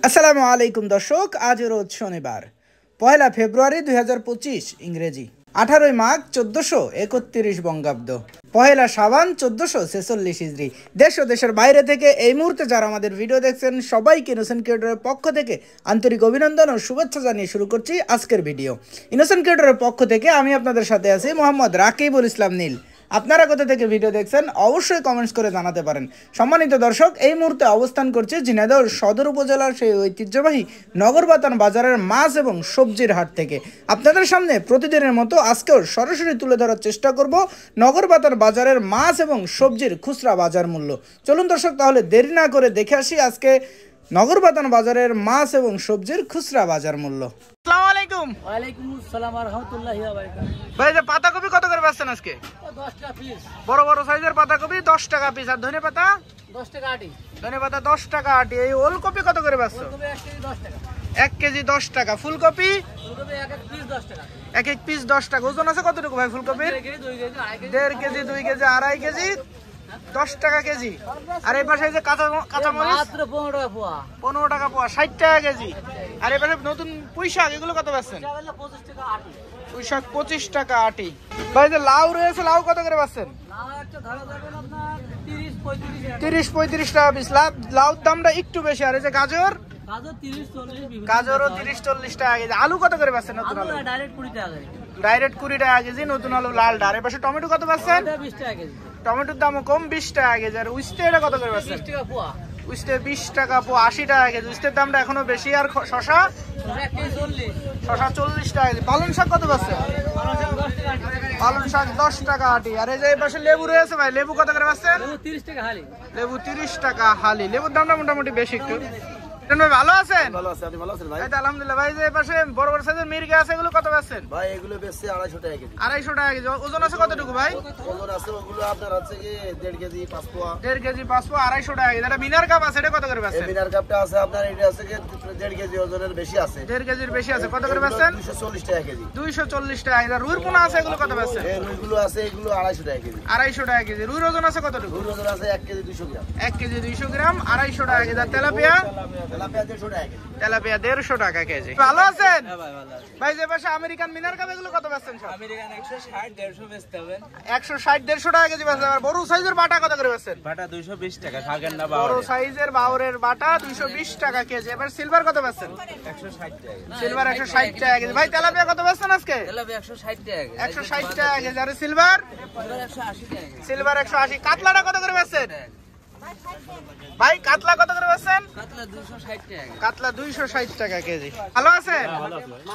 আসসালামু আলাইকুম দর্শক, আজ রোজ শনিবার 1 ফেব্রুয়ারি 2025 ইংরেজি, 18 মাঘ 1431 বঙ্গাব্দ, 1 শাবান 1446 হিজরি। দেশ ও দেশের বাইরে থেকে এই মুহূর্তে যারা আমাদের ভিডিও দেখছেন সবাইকে ইনোসেন্ট ক্রিয়েটরের পক্ষ থেকে আন্তরিক অভিনন্দন ও শুভেচ্ছা জানিয়ে শুরু করছি আজকের ভিডিও। ইনোসেন্ট ক্রিয়েটরের পক্ষ থেকে আমি আপনাদের সাথে আছি মোহাম্মদ রাকিবুল ইসলাম নীল। আপনারা কোথা থেকে ভিডিও দেখছেন অবশ্যই কমেন্টস করে জানাতে পারেন। সম্মানিত দর্শক, এই মুহূর্তে অবস্থান করছে ঝিনাইদহ সদর উপজেলার সেই ঐতিহ্যবাহী নগরবাতান বাজারের মাছ এবং সবজির হাট থেকে। আপনাদের সামনে প্রতিদিনের মতো আজকেও সরাসরি তুলে ধরার চেষ্টা করব নগরবাতান বাজারের মাছ এবং সবজির খুচরা বাজার মূল্য। চলুন দর্শক, তাহলে দেরি না করে দেখে আসি আজকে নগরবাতান বাজারের মাছ এবং সবজির খুচরা বাজার মূল্য। আসসালামু আলাইকুম। ওয়ালাইকুম আসসালাম ওয়া রাহমাতুল্লাহি ওয়া বারাকাতুহু। ভাই, যে পাতাকপি কত করে বেচছেন আজকে? 10 টাকা পিস। বড় বড় সাইজের পাতাকপি 10 টাকা পিস। আর ধনেপাতা 10 টাকা আটি। ধনেপাতা 10 টাকা আটি। এই ওলকপি কত করে বেচছো? ফুলকপি 1 কেজি 10 টাকা। 1 কেজি 10 টাকা। ফুলকপি ফুলকপি এক এক পিস 10 টাকা। এক এক পিস 10 টাকা। ওজন আছে কতটুকু ভাই ফুলকপির? 1 KG 2 KG 1.5 KG 2 KG 2.5 KG 10 টাকা কেজি। আর এই পাশে যে কাঁচামরিচ মাত্র 15 টাকা পোয়া। 15 টাকা পোয়া, 60 টাকা কেজি। আর এই পাশে নতুন পুঁইশাক, এগুলো কত বেচছেন? 25 টাকা আটি। পুঁইশাক 25 টাকা আটি। ভাই, যে লাউ রয়েছে, লাউ কত করে বেচছেন? লাউ একটা ধরা যাবেন আপনার 30 35 টাকা। 30-35 টাকা পিস। লাউর দামটা একটু বেশি। আর এই যে গাজর, গাজর 30 40 বিভিন্ন। গাজরও 30-40 টাকা কেজি। আলু কত করে বেচছেন নতুন আলু? ডাইরেক্ট 20 টাকা কেজি। ডাইরেক্ট 20 টাকা কেজি নতুন আলু লাল ডার। এর পাশে টমেটো কত বেচছেন? 20 টাকা কেজি। টমেটোর দামও কম, 20 টাকা কেজি। আর উস্তে এটা কত করে বেচছেন? 20 টাকা পোয়া। উস্তে 20 টাকা পোয়া, 80 টাকা কেজি। উস্তের দামটা এখনো বেশি। আর শশা 1 কেজি 40। শশা 40 টাকা কেজি। পালং শাক কত বেচছেন? 10 টাকা আটি। পালং শাক 10 টাকা আটি। আর এই যে এই পাশে লেবু রয়েছে ভাই, লেবু কত করে বেচছেন? 30 টাকা হালি। লেবু 30 টাকা হালি। লেবুর দামটা মোটামুটি বেশি একটু। ভাই ভালো আছেন? ভালো আছে, আপনি ভালো আছেন ভাই? এই তো আলহামদুলিল্লাহ। ভাই, যে এই পাশে বড় বড় সাইজের মির্গা আছে, এগুলো কত বেচছেন? ভাই এগুলো বেচছে 250 টাকা কেজি। 250 টাকা কেজি। ওজন আছে কতটুকু ভাই? ওজন আছে ওগুলো আপনার হচ্ছে কি 1.5 কেজি 5 পোয়া। 1.5 কেজি 5 পোয়া, 250 টাকা কেজি। এটা মিনার কাপ আছে, এটা কত করে এই বেচছেন? মিনার কাপটা আছে আপনার, এটা আছে কি 1.5 কেজি ওজনের বেশি আছে। 1.5 কেজির বেশি আছে। কত করে বেচছেন? 240 টাকা কেজি। 240 টাকা কেজি। আর রুইর পোনা আছে, এগুলো কত বেচছেন? এই রুইগুলো আছে, এগুলো 250 টাকা কেজি। 250 টাকা কেজি। রুইর ওজন আছে কতটুকু? রুই ওজন আছে 1 কেজি 200 গ্রাম। 1 কেজি 200 গ্রাম, 250 টাকা কেজি। আর তেলাপিয়া? তেলাপিয়া 150 টাকা কেজি। তেলাপিয়া 150 টাকা কেজি। ভালো আছেন? হ্যাঁ ভাই ভালো আছে। ভাই, যে পাশে আমেরিকান মিনার কাপ, এগুলো কত বেচছেন সব? আমেরিকান 160 150 বেচতে হবে। 160-150 টাকা কেজি বেচছেন। আর বড় সাইজের বাটা কত করে বেচছেন? বাটা 220 টাকা। থাকেন না বড় সাইজের বাউরের বাটা 220 টাকা কেজি। এবার সিলভার কত বেচছেন? 160 টাকা। সিলভার 160 টাকা কেজি। ভাই, তেলাপিয়া কত বেচছেন আজকে? তেলাপিয়া 160 টাকা। 160 টাকা কেজি। আর সিলভার? 180 টাকা। সিলভার 180। কাতলাটা কত করে বেচছেন? ভাই, কাতলা কত করে বেচছেন? কাতলা 260 টাকা। কাতলা 260 টাকা কেজি। ভালো আছেন?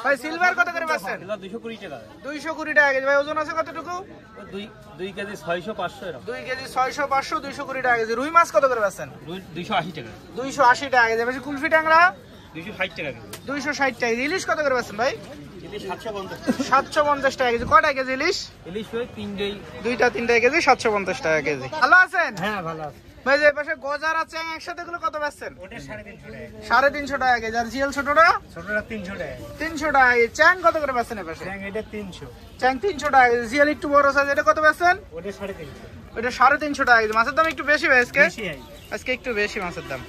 ভাই, সিলভার কত করে বেচছেন? 220 টাকা। 220 টাকা কেজি। ভাই, ওজন আছে কতটুকু? 2 কেজি 600 500 এরকম। 2 কেজি 600 500 220 টাকা কেজি। রুই মাছ কত করে বেচছেন? 280 টাকা। 280 টাকা কেজি। বেশি কুলফি ট্যাংরা 260 টাকা কেজি। 260 টাকা কেজি। ইলিশ কত করে বেচছেন ভাই? ইলিশ 750 টাকা। 750 টাকা কেজি। কয়টা কেজি ইলিশ? ইলিশ ওই 3 দুইটা 3টা কেজি, 750 টাকা কেজি। ভালো আছেন? হ্যাঁ ভালো আছে। ভাই, যে পাশে গজার আছে একসাথে, এগুলো কত বেচছেন? ওটা 350 টাকা। 350 টাকা কেজি। আর জিএল ছোটটা? ছোটটা 300 টাকা। 300 টাকা কেজি। চ্যাং কত করে বেচছেন এই পাশে? ট্যাং এটা 300। চ্যাং 300 টাকা কেজি। জিএল একটু বড় সাইজ, এটা কত বেচছেন? ওটা 350। ওটা 350 টাকা কেজি। মাছের দাম একটু বেশি ভাই আজকে? বেশি হয়। আজকে একটু বেশি মাছের দাম।